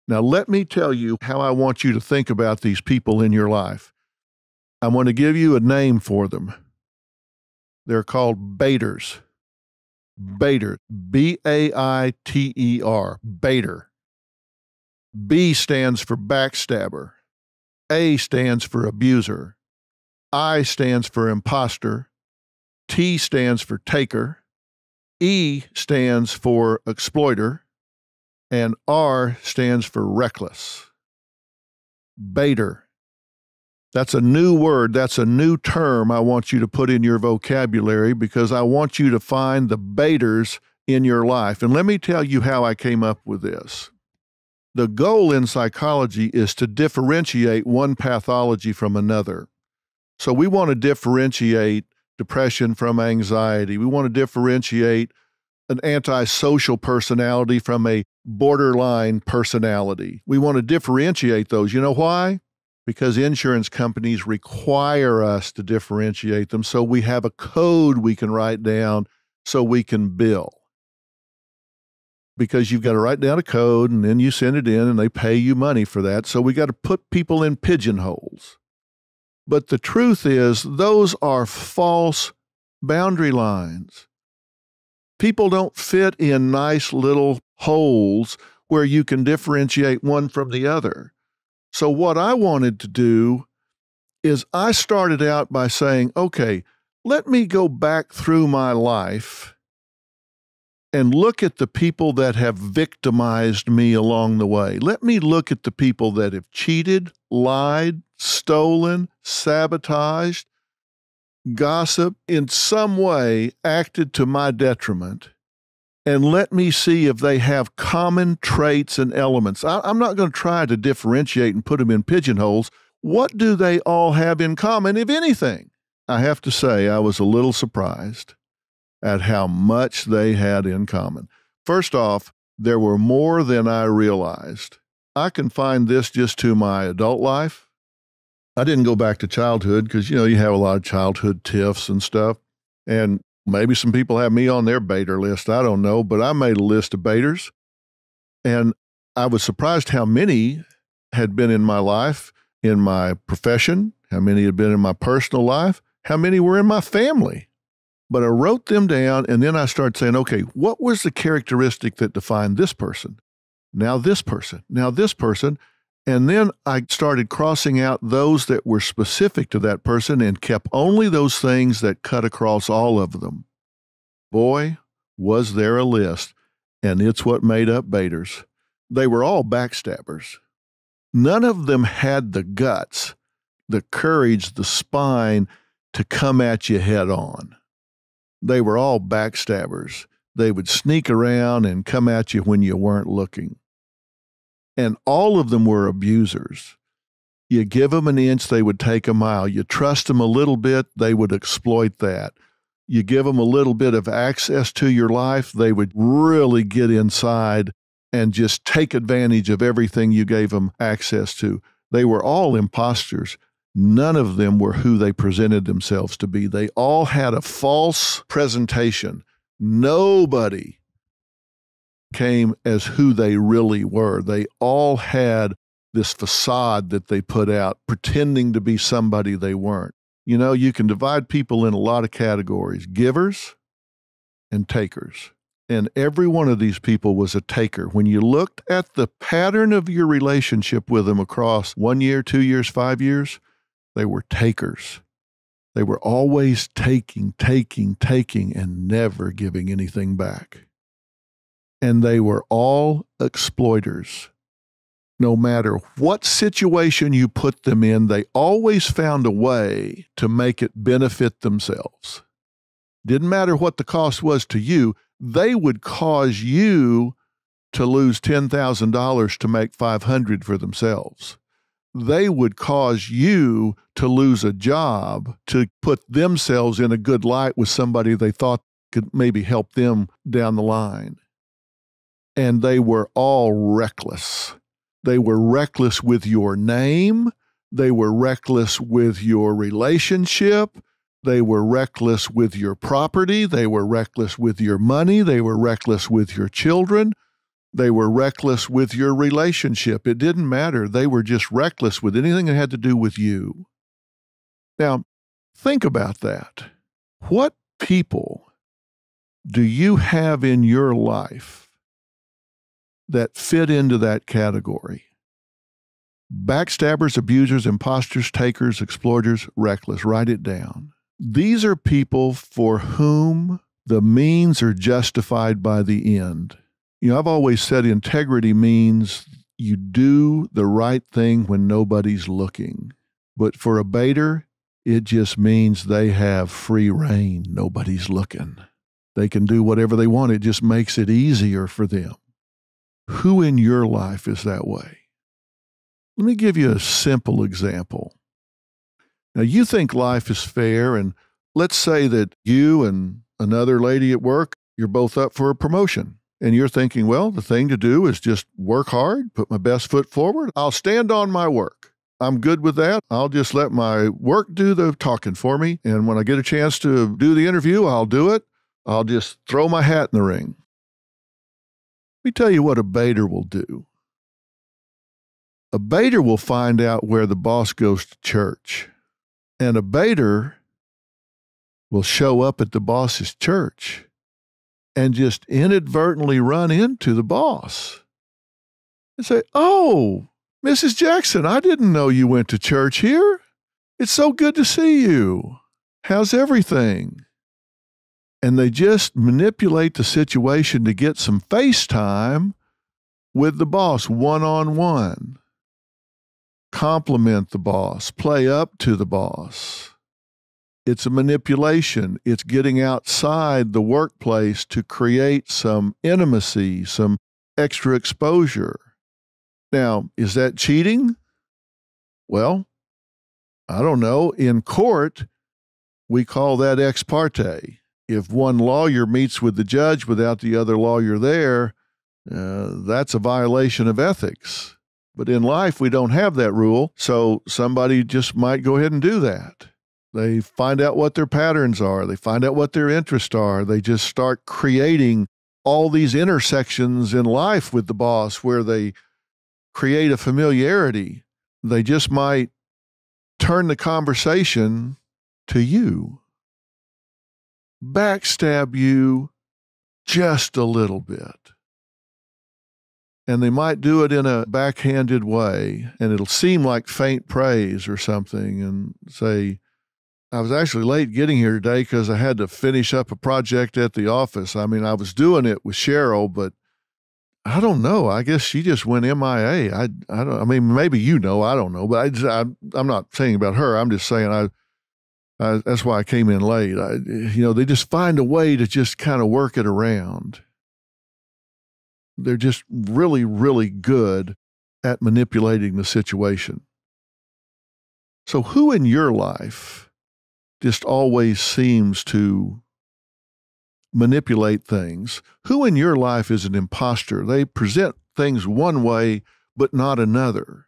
Now, let me tell you how I want you to think about these people in your life. I want to give you a name for them. They're called baiters. Baiter, B-A-I-T-E-R, baiter. B stands for backstabber. A stands for abuser. I stands for imposter. T stands for taker. E stands for exploiter. And R stands for reckless. Baiter. That's a new word. That's a new term I want you to put in your vocabulary because I want you to find the baiters in your life. And let me tell you how I came up with this. The goal in psychology is to differentiate one pathology from another. So we want to differentiate depression from anxiety. We want to differentiate an antisocial personality from a borderline personality. We want to differentiate those. You know why? Because insurance companies require us to differentiate them, so we have a code we can write down so we can bill. Because you've got to write down a code and then you send it in and they pay you money for that. So we got to put people in pigeonholes. But the truth is, those are false boundary lines. People don't fit in nice little holes where you can differentiate one from the other. So what I wanted to do is I started out by saying, okay, let me go back through my life and look at the people that have victimized me along the way. Let me look at the people that have cheated, lied, stolen, sabotaged, gossip, in some way acted to my detriment. And let me see if they have common traits and elements. I'm not going to try to differentiate and put them in pigeonholes. What do they all have in common, if anything? I have to say, I was a little surprised at how much they had in common. First off, there were more than I realized. I confined this just to my adult life. I didn't go back to childhood because, you have a lot of childhood tiffs and stuff. And maybe some people have me on their baiter list. I don't know, but I made a list of baiters. And I was surprised how many had been in my life, in my profession, how many had been in my personal life, how many were in my family. But I wrote them down, and then I started saying, okay, what was the characteristic that defined this person? Now this person, now this person. And then I started crossing out those that were specific to that person and kept only those things that cut across all of them. Boy, was there a list, and it's what made up baiters. They were all backstabbers. None of them had the guts, the courage, the spine to come at you head on. They were all backstabbers. They would sneak around and come at you when you weren't looking. And all of them were abusers. You give them an inch, they would take a mile. You trust them a little bit, they would exploit that. You give them a little bit of access to your life, they would really get inside and just take advantage of everything you gave them access to. They were all imposters. None of them were who they presented themselves to be. They all had a false presentation. Nobody came as who they really were. They all had this facade that they put out, pretending to be somebody they weren't. You can divide people in a lot of categories, givers and takers. And every one of these people was a taker. When you looked at the pattern of your relationship with them across 1 year, 2 years, 5 years, they were takers. They were always taking, and never giving anything back. And they were all exploiters. No matter what situation you put them in, they always found a way to make it benefit themselves. Didn't matter what the cost was to you, they would cause you to lose $10,000 to make $500 for themselves. They would cause you to lose a job to put themselves in a good light with somebody they thought could maybe help them down the line. And they were all reckless. They were reckless with your name. They were reckless with your relationship. They were reckless with your property. They were reckless with your money. They were reckless with your children. They were reckless with your relationship. It didn't matter. They were just reckless with anything that had to do with you. Now, think about that. What people do you have in your life that fit into that category? Backstabbers, abusers, imposters, takers, exploiters, reckless. Write it down. These are people for whom the means are justified by the end. You know, I've always said integrity means you do the right thing when nobody's looking. But for a baiter, it just means they have free rein. Nobody's looking. They can do whatever they want. It just makes it easier for them. Who in your life is that way? Let me give you a simple example. Now, you think life is fair, and let's say that you and another lady at work, you're both up for a promotion. And you're thinking, well, the thing to do is just work hard, put my best foot forward. I'll stand on my work. I'm good with that. I'll just let my work do the talking for me. And when I get a chance to do the interview, I'll do it. I'll just throw my hat in the ring. Let me tell you what a baiter will do. A baiter will find out where the boss goes to church. And a baiter will show up at the boss's church and just inadvertently run into the boss and say, "Oh, Mrs. Jackson, I didn't know you went to church here. It's so good to see you. How's everything?" And they just manipulate the situation to get some face time with the boss one-on-one. Compliment the boss, play up to the boss. It's a manipulation. It's getting outside the workplace to create some intimacy, some extra exposure. Now, is that cheating? Well, I don't know. In court, we call that ex parte. If one lawyer meets with the judge without the other lawyer there, that's a violation of ethics. But in life, we don't have that rule, so somebody just might go ahead and do that. They find out what their patterns are. They find out what their interests are. They just start creating all these intersections in life with the boss where they create a familiarity. They just might turn the conversation to you, backstab you just a little bit. And they might do it in a backhanded way, and it'll seem like faint praise or something, and say, "I was actually late getting here today because I had to finish up a project at the office. I mean, I was doing it with Cheryl, but I don't know. I guess she just went MIA. I mean, maybe you know, I don't know, but I'm not saying about her. I'm just saying that's why I came in late. They just find a way to just kind of work it around. They're just really, really good at manipulating the situation. So who in your life just always seems to manipulate things? Who in your life is an imposter? They present things one way, but not another.